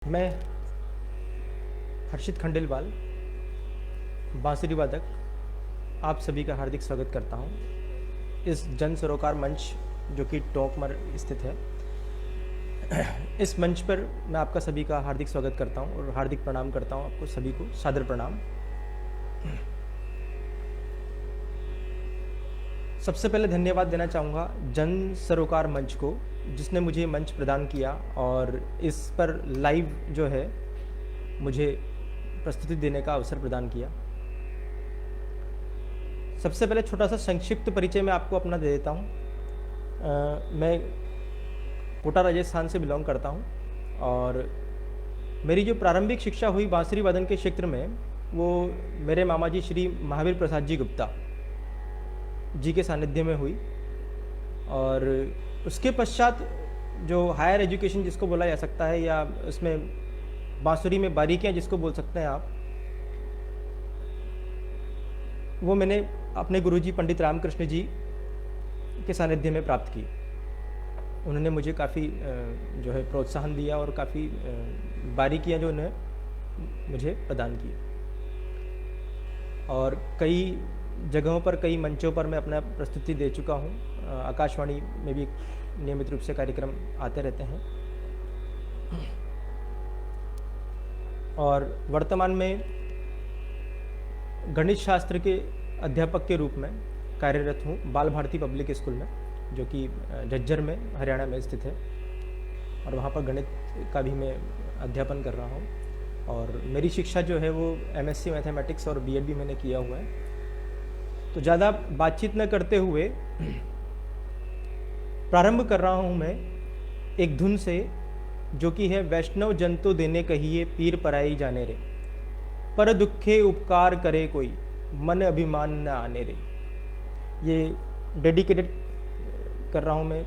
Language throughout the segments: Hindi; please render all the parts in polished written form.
मैं हर्षित खंडेलवाल, बांसुरी वादक, आप सभी का हार्दिक स्वागत करता हूं इस जन सरोकार मंच जो कि टोंकमर स्थित है। इस मंच पर मैं आपका सभी का हार्दिक स्वागत करता हूं और हार्दिक प्रणाम करता हूं आपको सभी को, सादर प्रणाम। सबसे पहले धन्यवाद देना चाहूँगा जन सरोकार मंच को, जिसने मुझे मंच प्रदान किया और इस पर लाइव जो है मुझे प्रस्तुति देने का अवसर प्रदान किया। सबसे पहले छोटा सा संक्षिप्त परिचय मैं आपको अपना दे देता हूँ। मैं कोटा राजस्थान से बिलोंग करता हूँ और मेरी जो प्रारंभिक शिक्षा हुई बांसुरी वादन के क्षेत्र में, वो मेरे मामा जी श्री महावीर प्रसाद जी गुप्ता जी के सानिध्य में हुई। और उसके पश्चात जो हायर एजुकेशन जिसको बोला जा सकता है, या उसमें बांसुरी में बारीकियां जिसको बोल सकते हैं आप, वो मैंने अपने गुरुजी पंडित रामकृष्ण जी के सानिध्य में प्राप्त की। उन्होंने मुझे काफ़ी जो है प्रोत्साहन दिया और काफ़ी बारीकियां जो उन्होंने मुझे प्रदान की। और कई जगहों पर, कई मंचों पर मैं अपना प्रस्तुति दे चुका हूँ। आकाशवाणी में भी नियमित रूप से कार्यक्रम आते रहते हैं और वर्तमान में गणित शास्त्र के अध्यापक के रूप में कार्यरत हूँ बाल भारती पब्लिक स्कूल में, जो कि झज्जर में हरियाणा में स्थित है। और वहाँ पर गणित का भी मैं अध्यापन कर रहा हूँ और मेरी शिक्षा जो है वो एमएससी मैथमेटिक्स और बीएड भी मैंने किया हुआ है। तो ज़्यादा बातचीत न करते हुए प्रारंभ कर रहा हूँ मैं एक धुन से, जो कि है वैष्णव जन तो देने कहिए पीर पराई जाने रे, पर दुखे उपकार करे कोई मन अभिमान न आने रे। ये डेडिकेटेड कर रहा हूँ मैं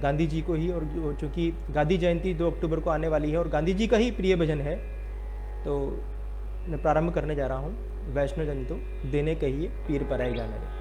गांधी जी को ही, और चूँकि गांधी जयंती 2 अक्टूबर को आने वाली है और गांधी जी का ही प्रिय भजन है, तो मैं प्रारंभ करने जा रहा हूँ वैष्णव जन तो देने कहिए पीर पराई जाने रे।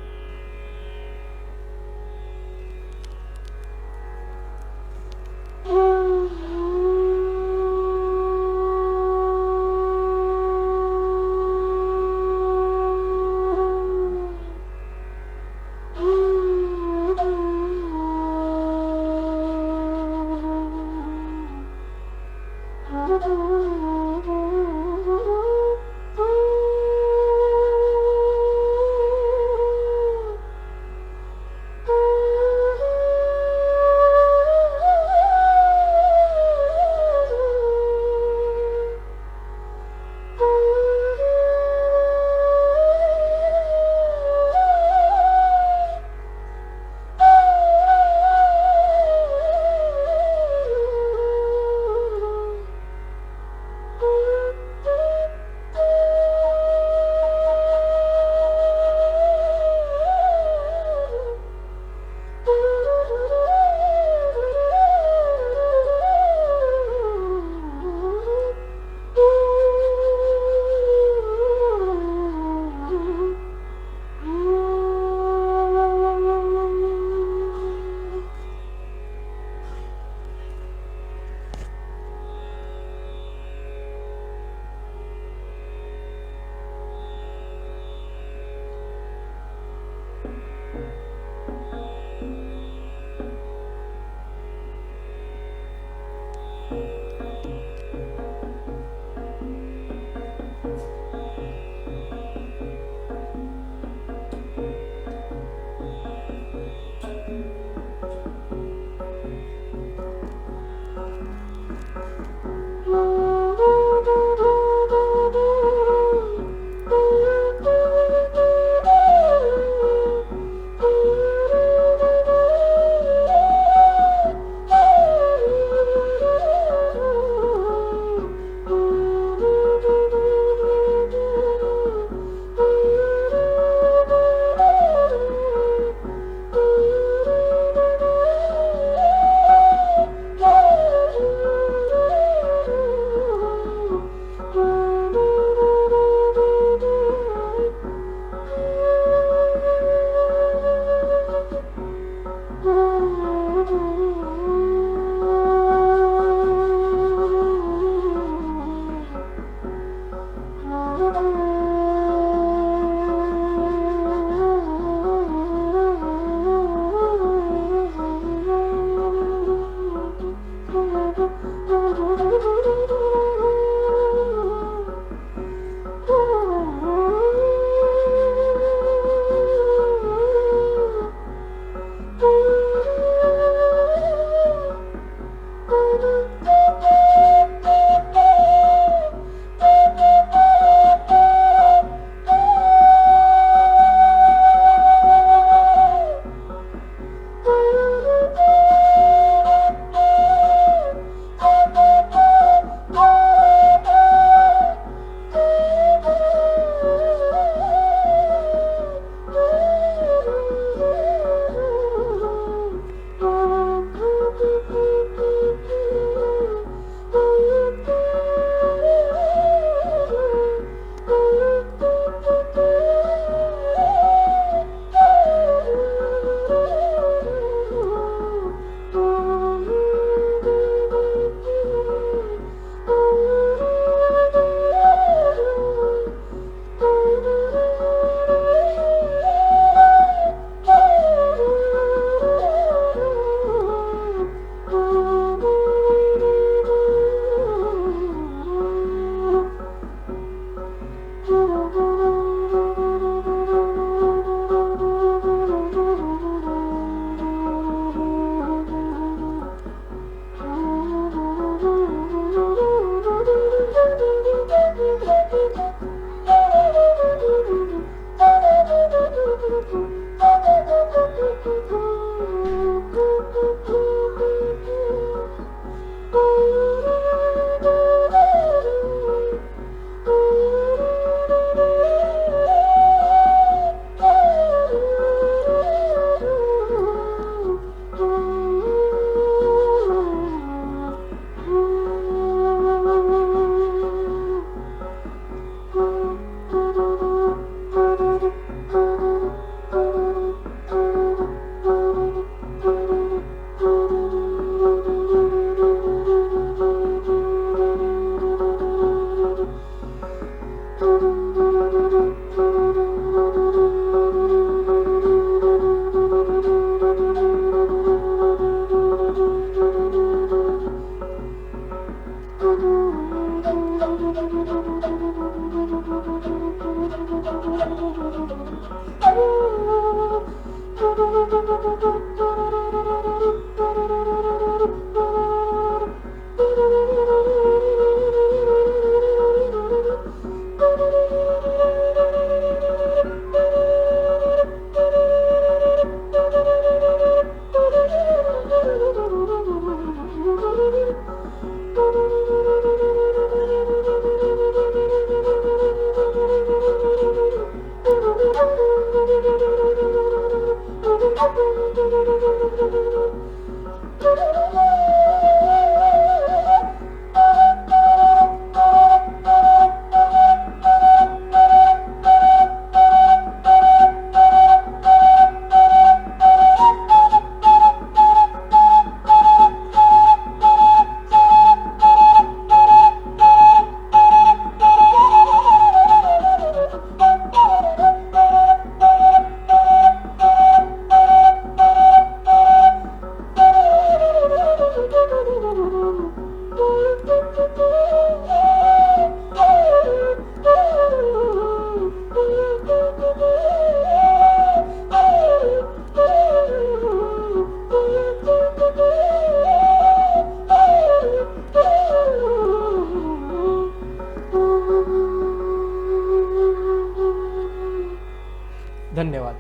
धन्यवाद।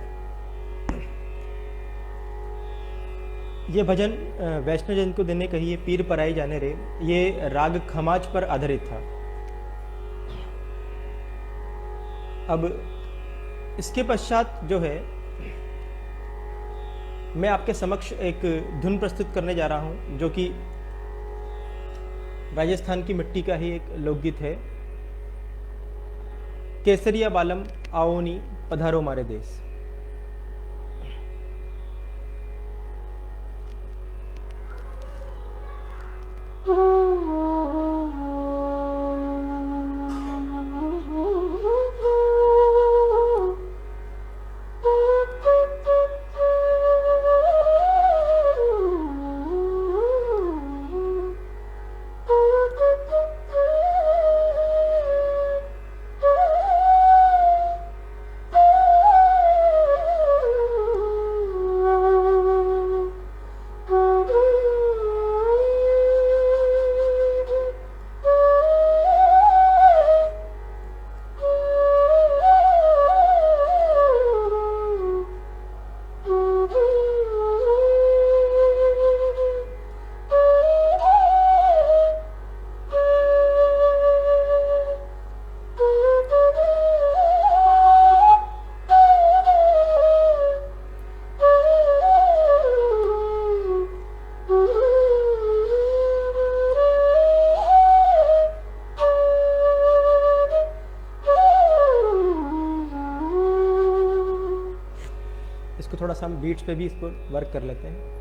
ये भजन वैष्णव जन को देने कहिए पीर पराई जाने रे, ये राग खमाज पर आधारित था। अब इसके पश्चात जो है मैं आपके समक्ष एक धुन प्रस्तुत करने जा रहा हूं, जो कि राजस्थान की मिट्टी का ही एक लोकगीत है। केसरिया बालम आओनी पधारो मारे देश। इसको थोड़ा सा हम बीट्स पे भी इसको वर्क कर लेते हैं।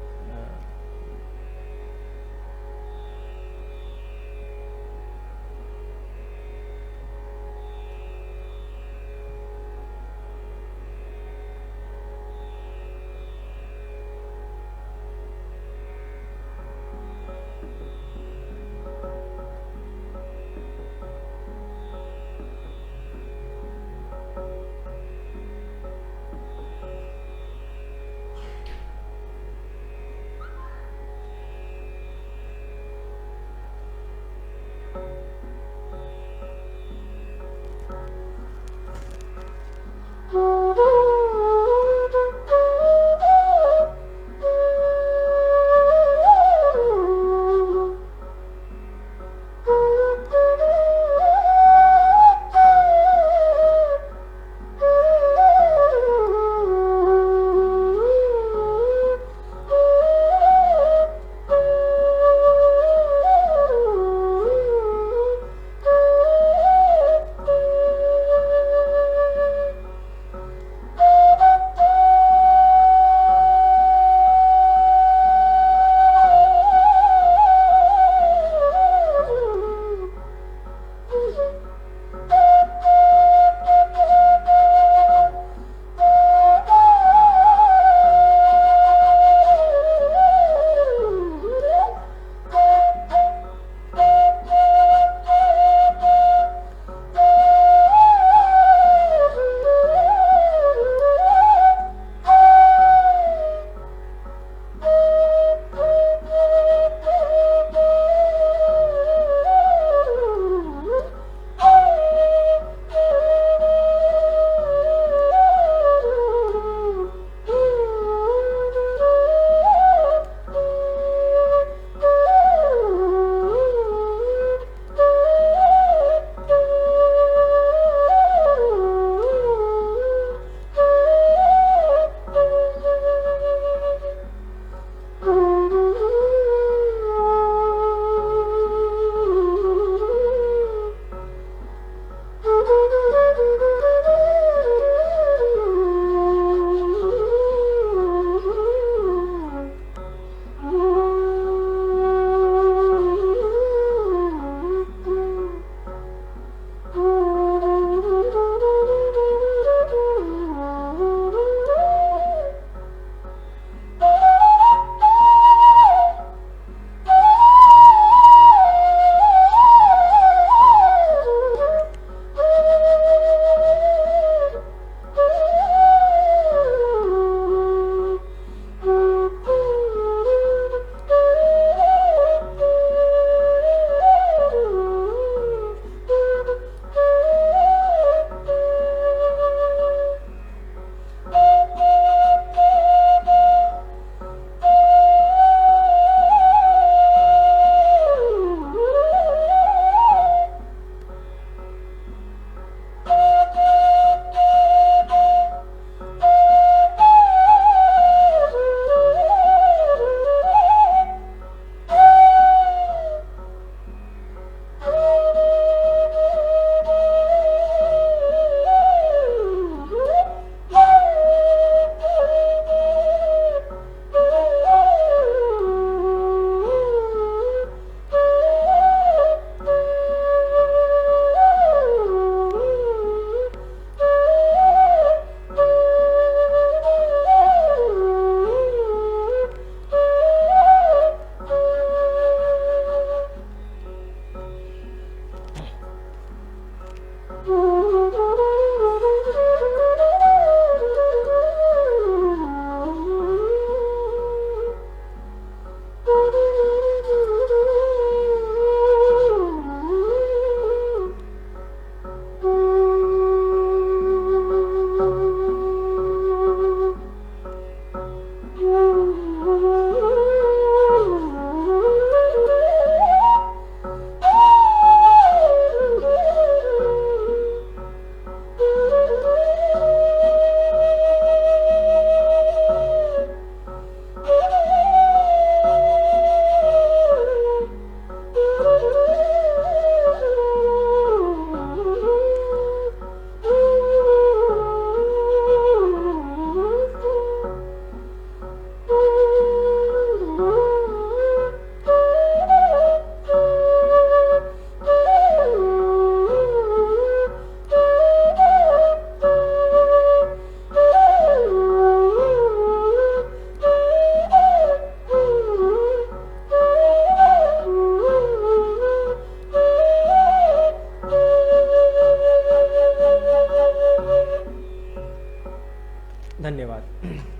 धन्यवाद।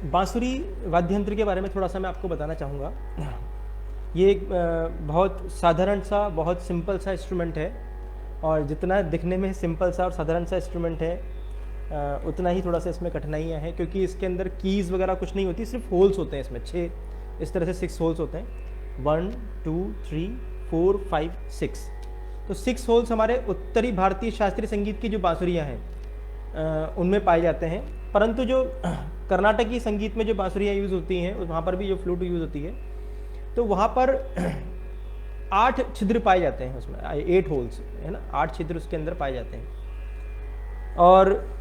बांसुरी वाद्य यंत्र के बारे में थोड़ा सा मैं आपको बताना चाहूँगा। ये एक बहुत साधारण सा, बहुत सिंपल सा इंस्ट्रूमेंट है, और जितना दिखने में सिंपल सा और साधारण सा इंस्ट्रूमेंट है, उतना ही थोड़ा सा इसमें कठिनाइयाँ हैं, क्योंकि इसके अंदर कीज़ वगैरह कुछ नहीं होती, सिर्फ होल्स होते हैं इसमें 6, इस तरह से 6 होल्स होते हैं, 1 2 3 4 5 6। तो 6 होल्स हमारे उत्तरी भारतीय शास्त्रीय संगीत की जो बांसुरियाँ हैं उनमें पाए जाते हैं। परंतु जो कर्नाटकी संगीत में जो बांसुरियाँ यूज़ होती हैं, वहाँ पर भी जो फ्लूट यूज़ होती है, तो वहाँ पर 8 छिद्र पाए जाते हैं उसमें, 8 होल्स है ना, 8 छिद्र उसके अंदर पाए जाते हैं। और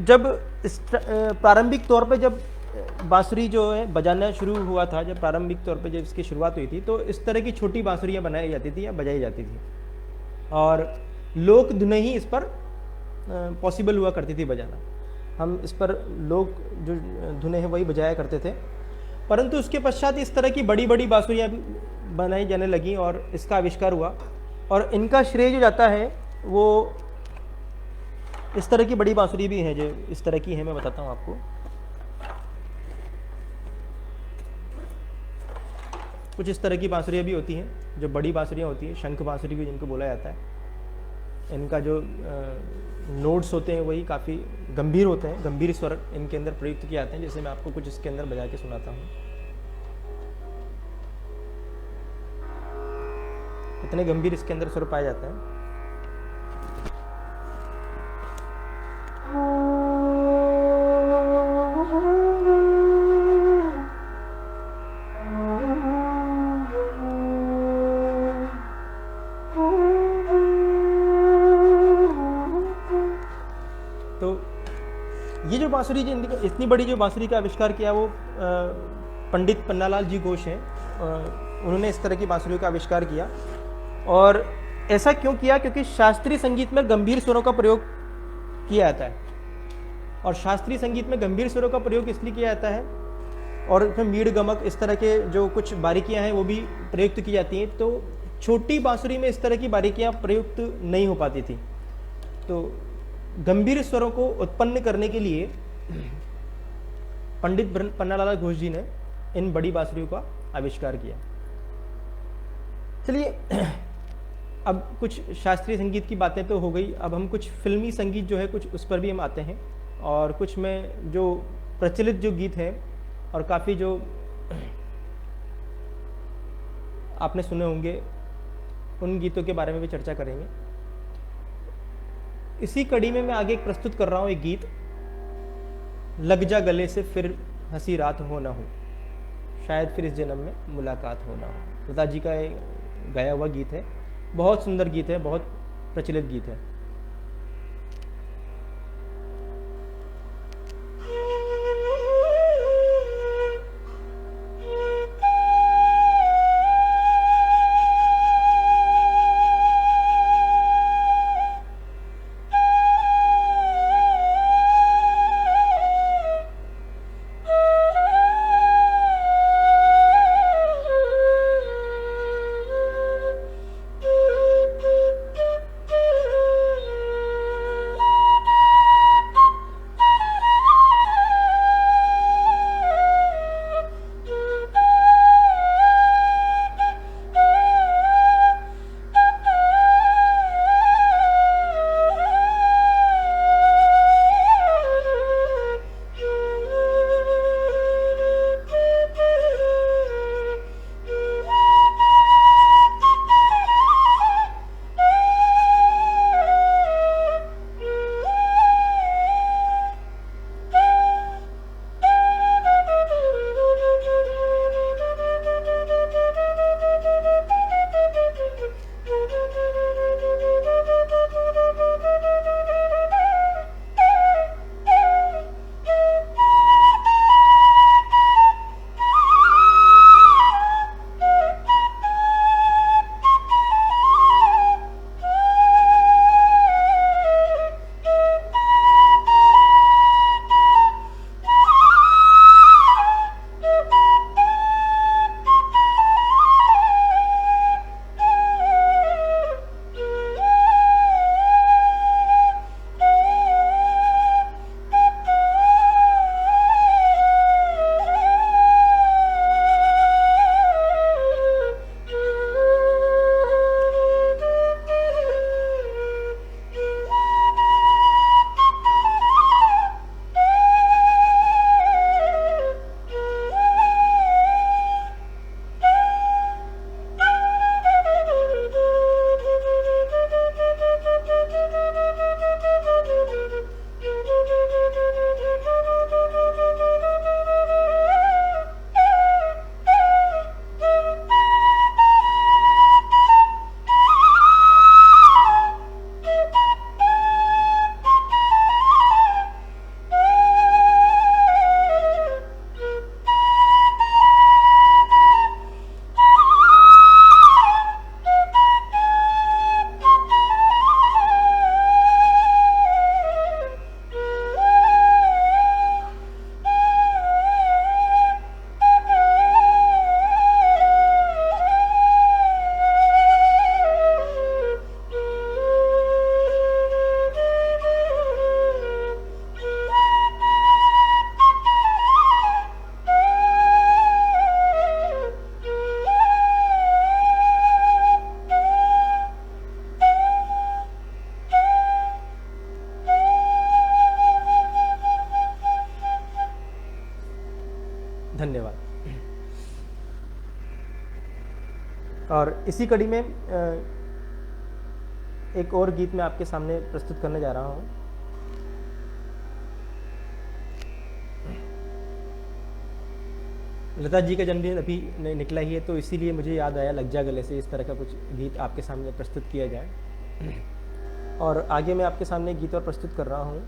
जब प्रारंभिक तौर पे जब बांसुरी जो है बजाना शुरू हुआ था, जब प्रारंभिक तौर पे जब इसकी शुरुआत हुई थी, तो इस तरह की छोटी बांसुरियाँ बनाई जाती थी या बजाई जाती थी, और लोक धुनें ही इस पर पॉसिबल हुआ करती थी बजाना। हम इस पर लोक जो धुनें हैं वही बजाया करते थे। परंतु उसके पश्चात इस तरह की बड़ी बड़ी बांसुरियाँ बनाई जाने लगी और इसका आविष्कार हुआ, और इनका श्रेय जो जाता है वो इस तरह की बड़ी बांसुरी भी है जो इस तरह की है, मैं बताता हूँ आपको। कुछ इस तरह की बांसुरियाँ भी होती हैं जो बड़ी बांसुरियाँ होती हैं, शंख बांसुरी भी जिनको बोला जाता है। इनका जो नोट्स होते हैं वही काफ़ी गंभीर होते हैं, गंभीर स्वर इनके अंदर प्रयुक्त किए जाते हैं, जैसे मैं आपको कुछ इसके अंदर बजा के सुनाता हूँ। इतने गंभीर इसके अंदर स्वर पाए जाते हैं। तो ये जो बांसुरी जो इतनी बड़ी जो बांसुरी का आविष्कार किया वो पंडित पन्नालाल जी घोष हैं। उन्होंने इस तरह की बांसुरी का आविष्कार किया, और ऐसा क्यों किया? क्योंकि शास्त्रीय संगीत में गंभीर स्वरों का प्रयोग किया जाता है, और शास्त्रीय संगीत में गंभीर स्वरों का प्रयोग इसलिए किया जाता है, और इसमें मीड़ गमक इस तरह के जो कुछ बारीकियां हैं वो भी प्रयुक्त की जाती हैं। तो छोटी बांसुरी में इस तरह की बारीकियां प्रयुक्त नहीं हो पाती थी। तो गंभीर स्वरों को उत्पन्न करने के लिए पंडित पन्नालाल घोष जी ने इन बड़ी बांसुरियों का आविष्कार किया। चलिए, अब कुछ शास्त्रीय संगीत की बातें तो हो गई, अब हम कुछ फिल्मी संगीत जो है कुछ उस पर भी हम आते हैं, और कुछ में जो प्रचलित जो गीत हैं और काफ़ी जो आपने सुने होंगे उन गीतों के बारे में भी चर्चा करेंगे। इसी कड़ी में मैं आगे एक प्रस्तुत कर रहा हूँ एक गीत, लग जा गले से फिर हंसी रात हो ना हो, शायद फिर इस जन्म में मुलाकात हो ना हो। लता जी का गाया हुआ गीत है, बहुत सुंदर गीत है, बहुत प्रचलित गीत है। और इसी कड़ी में एक और गीत मैं आपके सामने प्रस्तुत करने जा रहा हूँ। लता जी का जन्मदिन अभी निकला ही है, तो इसीलिए मुझे याद आया लग जा गले से इस तरह का कुछ गीत आपके सामने प्रस्तुत किया जाए। और आगे मैं आपके सामने गीत और प्रस्तुत कर रहा हूँ,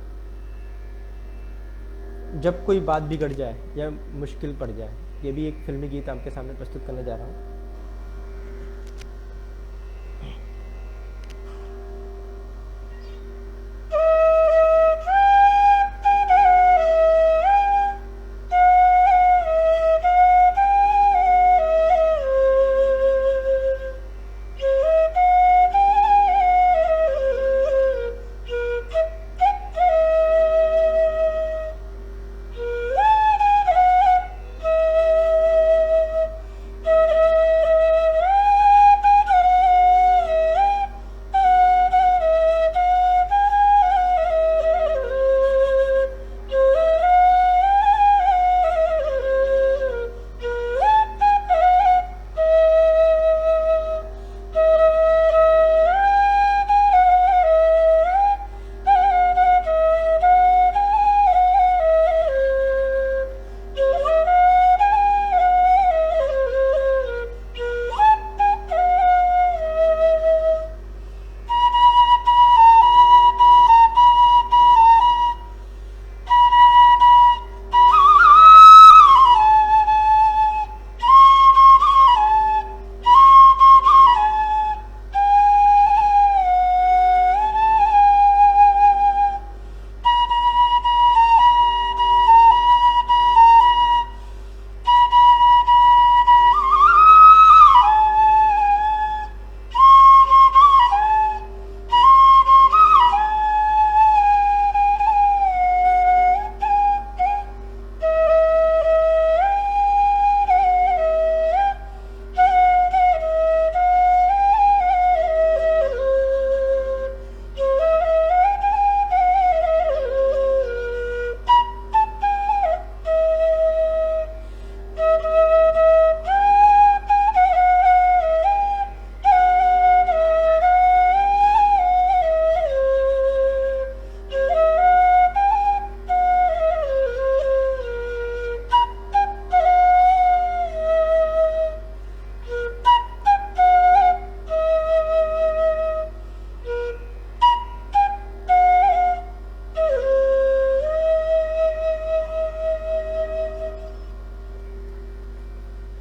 जब कोई बात बिगड़ जाए या मुश्किल पड़ जाए। ये भी एक फिल्मी गीत आपके सामने प्रस्तुत करने जा रहा हूँ।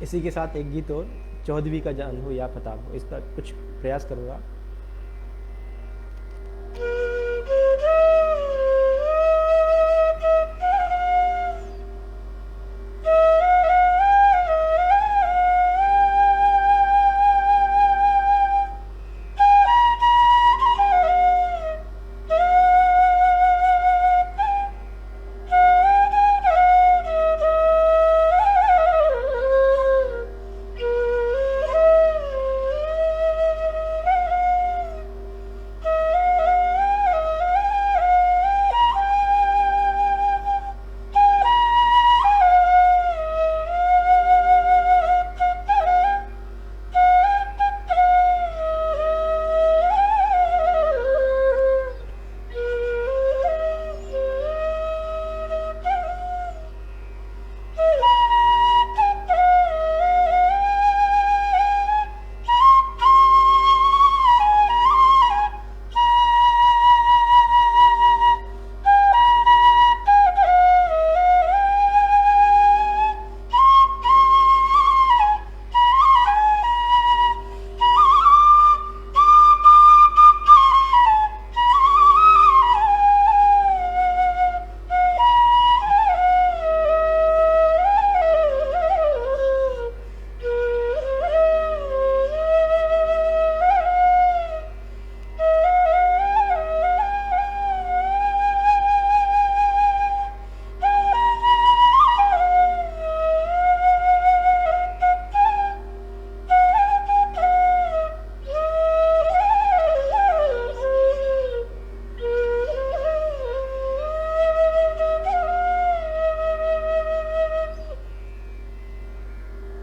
इसी के साथ एक गीत और, चौदहवीं का जान हो या फताब हो, इस पर कुछ प्रयास करूँगा।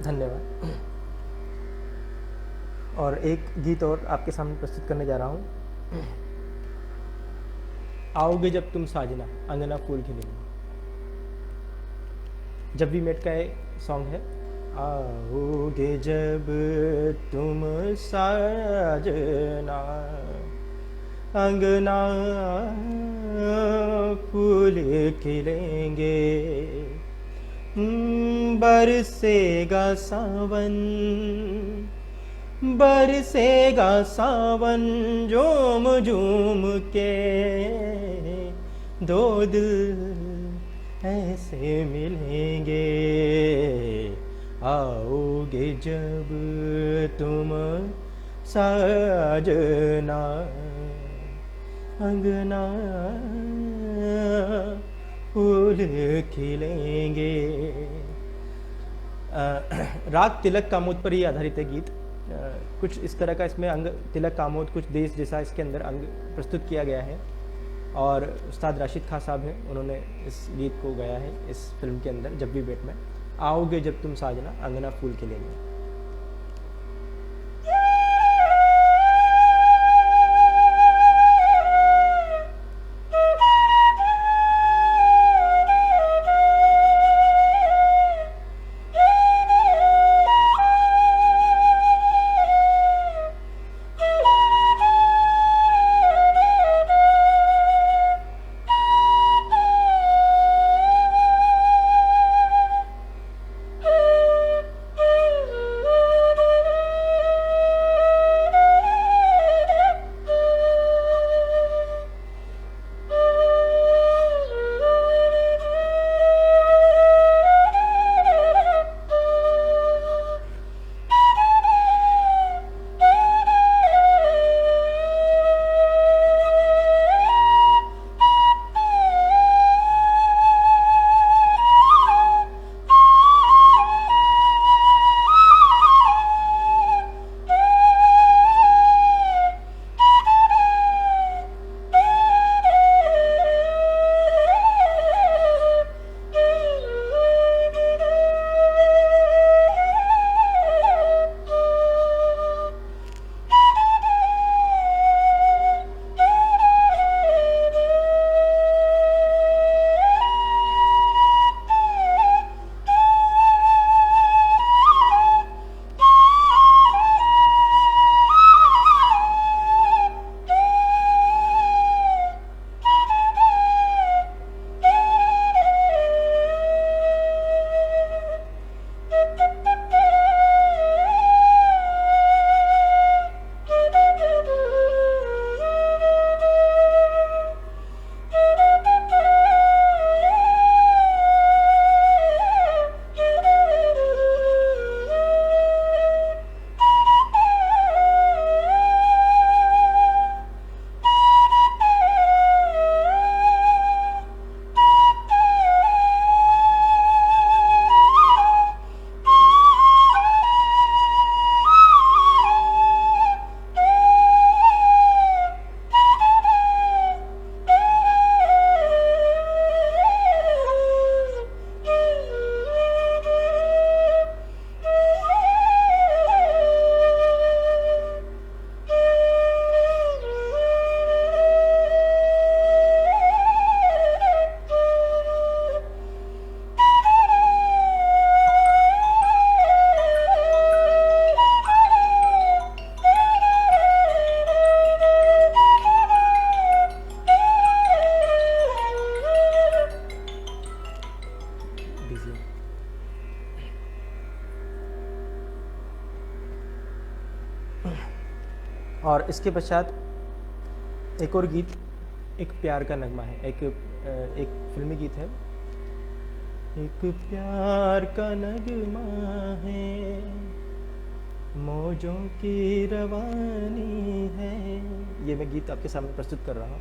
धन्यवाद। और एक गीत और आपके सामने प्रस्तुत करने जा रहा हूँ। आओगे जब तुम साजना, अंगना फूल खिलेंगे। जब भी मेट का सॉन्ग है। आओगे जब तुम साजना, अंगना फूल खिलेंगे, बरसेगा सावन, बरसेगा सावन, झूम झूम के दो दिल ऐसे मिलेंगे। आओगे जब तुम साजना, अंगना फूल खिलेंगे। राग तिलक कामोद पर ही आधारित है गीत। कुछ इस तरह का इसमें अंग तिलक कामोद, कुछ देश जैसा इसके अंदर अंग प्रस्तुत किया गया है। और उस्ताद राशिद खां साहब हैं, उन्होंने इस गीत को गाया है इस फिल्म के अंदर, जब भी बेट में। आओगे जब तुम साजना, अंगना फूल खिलेंगे। और इसके पश्चात एक और गीत, एक प्यार का नगमा है। एक फिल्मी गीत है। एक प्यार का नगमा है, मौजों की रवानी है। ये मैं गीत आपके सामने प्रस्तुत कर रहा हूँ।